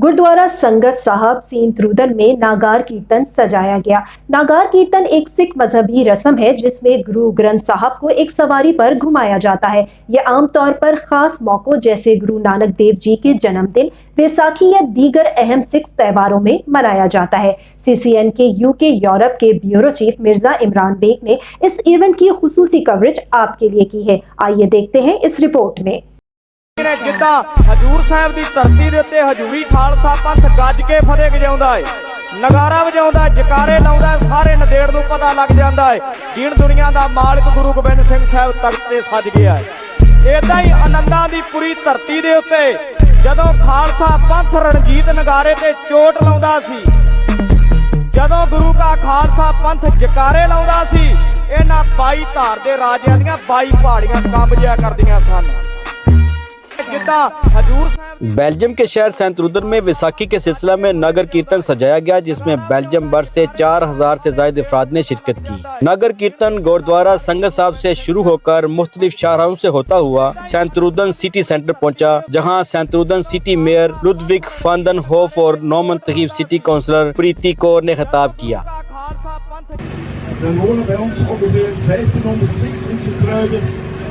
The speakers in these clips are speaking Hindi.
गुरुद्वारा संगत साहब सींतरूदन में नागार कीर्तन सजाया गया। नागार कीर्तन एक सिख मजहबी रस्म है जिसमें गुरु ग्रंथ साहब को एक सवारी पर घुमाया जाता है। यह आमतौर पर खास मौकों जैसे गुरु नानक देव जी के जन्मदिन, वैसाखी या दीगर अहम सिख त्योहारों में मनाया जाता है। CCN के UK यूरोप के ब्यूरो चीफ मिर्जा इमरान बेग ने इस इवेंट की खुसूसी कवरेज आपके लिए की है। आइए देखते हैं इस रिपोर्ट में। जिद्दां हजूर साहब की धरती दे उत्ते हजूरी खालसा पंथ गज के फतेह वजाउंदा है, नगारा वजाउंदा है, जकारे लाउंदा है, सारे नदेड़ नूं पता लग जांदा है दीन दुनिया दा मालिक गुरु गोबिंद सिंह साहब तख्त ते सज गया है। इदां ही आनंदां दी पूरी धरती दे उत्ते जदों खालसा पंथ रणजीत नगारे ते चोट लाउंदा सी, जदों गुरु का खालसा पंथ जकारे लाउंदा सी, इन्हां 22 धार दे राजियां दीयां 22 पहाड़ियां कंब जिया करदियां सन। बेल्जियम के शहर सेंतरूदन में वैसाखी के सिलसिला में नगर कीर्तन सजाया गया, जिसमें बेल्जियम भर से 4000 से ज्यादा अफराद ने शिरकत की। नगर कीर्तन गुरुद्वारा संगत साहब से शुरू होकर मुख्तलिफ शाहराहों से होता हुआ सेंतरूदन सिटी सेंटर पहुंचा, जहां सेंतरूदन city mayor Ludwig van den Hof और नौ मंतखब सिटी काउंसलर प्रीति कौर ने खिताब किया।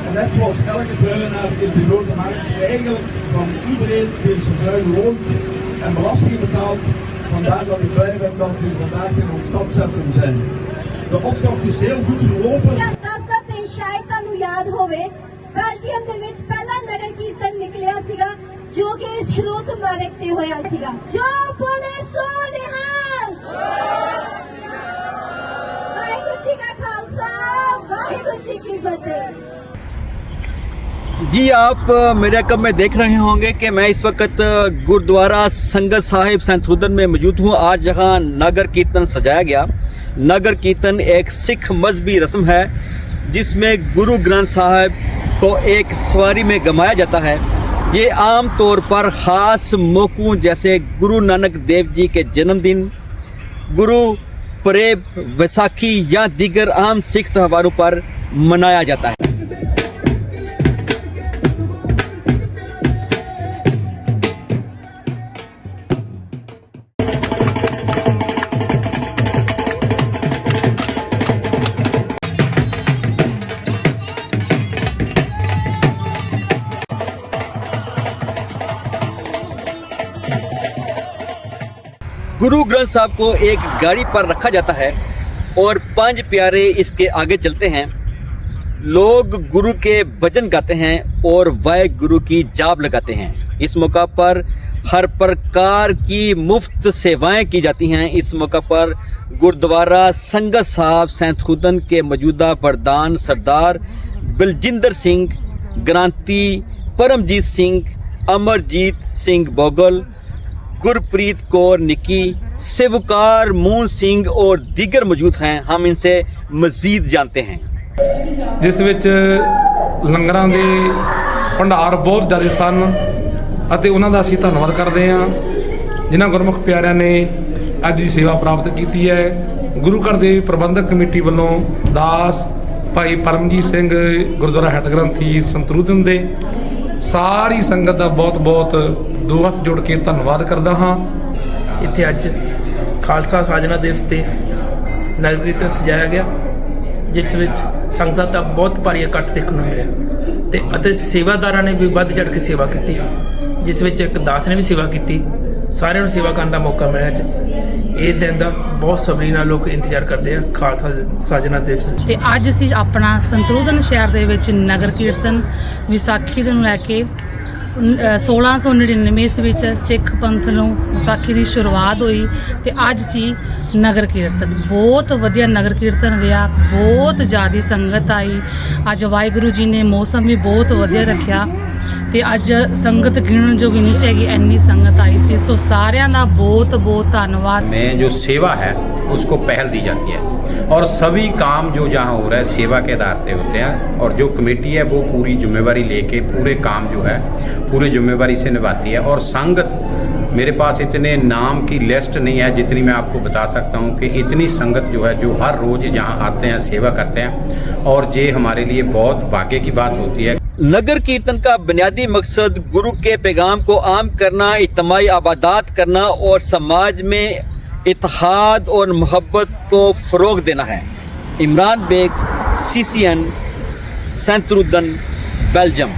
En net zoals elke druilenaar is de Grote Markt eigenlijk van iedereen die in zijn druin woont en belastingen betaalt. Vandaar dat ik blij ben dat we vandaag in ons stadscentrum zijn. De optocht is heel goed verlopen. Ja, dat is शायद ਤੁਹਾਨੂੰ याद ਹੋਵੇ ਬੈਲਜੀਅਮ ਦੇ ਵਿੱਚ ਪਹਿਲਾ ਨਗਰ ਕੀਰਤਨ ਨਿਕਲਿਆ ਸੀਗਾ ਜੋ ਕਿ ਇਸ ਹਿਰੋਤ ਮਾਰਗ ਤੇ ਹੋਇਆ ਸੀਗਾ। ਜੋ ਬੋਲੇ ਸੋ ਨਿਹਾਲ। ਵਾਹਿਗੁਰੂ ਜੀ ਕਾ ਖਾਲਸਾ ਵਾਹਿਗੁਰੂ जी की फतेह। जी, आप मेरे कब में देख रहे होंगे कि मैं इस वक्त गुरुद्वारा संगत साहिब सेंतरूदन में मौजूद हूँ। आज जहाँ नगर कीर्तन सजाया गया। नगर कीर्तन एक सिख मजहबी रस्म है जिसमें गुरु ग्रंथ साहब को एक सवारी में घुमाया जाता है। ये आम तौर पर ख़ास मौक़ों जैसे गुरु नानक देव जी के जन्मदिन, गुरु परेब, वैसाखी या दीगर आम सिख त्योहारों पर मनाया जाता है। गुरु ग्रंथ साहब को एक गाड़ी पर रखा जाता है और 5 प्यारे इसके आगे चलते हैं। लोग गुरु के भजन गाते हैं और वाहे गुरु की जाप लगाते हैं। इस मौका पर हर प्रकार की मुफ्त सेवाएं की जाती हैं। इस मौका पर गुरुद्वारा संगत साहब सेंतरूदन के मौजूदा प्रधान सरदार बलजिंदर सिंह, ग्रांती परमजीत सिंह, अमरजीत सिंह बोगल, गुरप्रीत कौर निकी, सेवकार मून सिंह और दीगर मौजूद हैं। हम इनसे मजीद जानते हैं। जिस विच लंगरां दे भंडार बहुत ज़्यादा सन ਅਤੇ ਉਹਨਾਂ ਦਾ ਅਸੀਂ ਧੰਨਵਾਦ ਕਰਦੇ ਹਾਂ ਜਿਨ੍ਹਾਂ ਗੁਰਮੁਖ ਪਿਆਰਿਆਂ ਨੇ ਅੱਜ ਦੀ ਸੇਵਾ ਪ੍ਰਾਪਤ ਕੀਤੀ ਹੈ। ਗੁਰੂ ਘਰ ਦੇ ਪ੍ਰਬੰਧਕ ਕਮੇਟੀ ਵੱਲੋਂ ਦਾਸ ਭਾਈ ਪਰਮਜੀਤ ਸਿੰਘ ਗੁਰਦੁਆਰਾ ਹੈੱਡ ਗ੍ਰੰਥੀ ਸੰਤਰੂਦਨ ਦੇ ਸਾਰੀ ਸੰਗਤ ਦਾ ਬਹੁਤ-ਬਹੁਤ ਦੋ ਹੱਥ ਜੋੜ ਕੇ ਧੰਨਵਾਦ ਕਰਦਾ ਹਾਂ। ਇੱਥੇ ਅੱਜ ਖਾਲਸਾ ਸਾਜਨਾ ਦਿਵਸ ਤੇ ਨਗਰ ਕੀਰਤਨ ਸਜਾਇਆ ਗਿਆ, ਜਿਸ ਵਿੱਚ ਸੰਗਤ ਦਾ ਬਹੁਤ ਭਾਰੀ ਇਕੱਠ ਦੇਖਣ ਨੂੰ ਮਿਲਿਆ ਅਤੇ ਸੇਵਾਦਾਰਾਂ ਨੇ ਵੀ ਵੱਧ ਚੜ੍ਹ ਕੇ ਸੇਵਾ ਕੀਤੀ, ਜਿਸ ਵਿੱਚ ਇੱਕ ਦਾਸ ਨੇ ਵੀ ਸੇਵਾ ਕੀਤੀ। ਸਾਰਿਆਂ ਨੂੰ ਸੇਵਾ ਕਰਨ ਦਾ ਮੌਕਾ ਮਿਲਿਆ। ਅੱਜ ਇਹ ਦਿਨ ਦਾ ਬਹੁਤ ਸਬਰੀ ਨਾਲ ਲੋਕ ਇੰਤਜ਼ਾਰ ਕਰਦੇ ਆ ਖਾਲਸਾ ਸਾਜਨਾ ਦਿਵਸ ਤੇ ਅੱਜ ਅਸੀਂ ਆਪਣਾ ਸੰਤਰੂਦਨ ਸ਼ਹਿਰ ਦੇ ਵਿੱਚ ਨਗਰ ਕੀਰਤਨ ਵਿਸਾਖੀ ਨੂੰ ਲੈ ਕੇ 1699 ਈਸਵੀ ਵਿੱਚ ਸਿੱਖ ਪੰਥ ਨੂੰ ਵਿਸਾਖੀ ਦੀ ਸ਼ੁਰੂਆਤ ਹੋਈ ਤੇ ਅੱਜ ਸੀ ਨਗਰ ਕੀਰਤਨ। ਬਹੁਤ ਵਧੀਆ ਨਗਰ ਕੀਰਤਨ ਰਿਹਾ, ਬਹੁਤ ਜ਼ਿਆਦਾ ਸੰਗਤ ਆਈ। ਅੱਜ ਵਾਹਿਗੁਰੂ ਜੀ ਨੇ ਮੌਸਮ ਵੀ ਬਹੁਤ ਵਧੀਆ ਰੱਖਿਆ ਤੇ ਅੱਜ ਸੰਗਤ ਗਿਣਨ ਜੋ ਵੀ ਨਹੀਂ ਸੀਗੀ, ਇੰਨੀ ਸੰਗਤ आई सी। सो सारियां दा बहुत बहुत धन्यवाद। में जो सेवा है उसको पहल दी जाती है और सभी काम जो जहाँ हो रहा है सेवा के आधार पे होते हैं और जो कमेटी है वो पूरी जिम्मेवारी लेके पूरे काम जो है पूरी जिम्मेवारी से निभाती है और संगत मेरे पास इतने नाम की लिस्ट नहीं है जितनी मैं आपको बता सकता हूँ कि इतनी संगत जो है जो हर रोज़ यहाँ आते हैं, सेवा करते हैं, और ये हमारे लिए बहुत भाग्य की बात होती है। नगर कीर्तन का बुनियादी मकसद गुरु के पैगाम को आम करना, इज्तिमाई आबादात करना और समाज में इत्तेहाद और मोहब्बत को फ़रोग देना है। इमरान बेग, CCN, सेंट रूदन, बेल्जियम।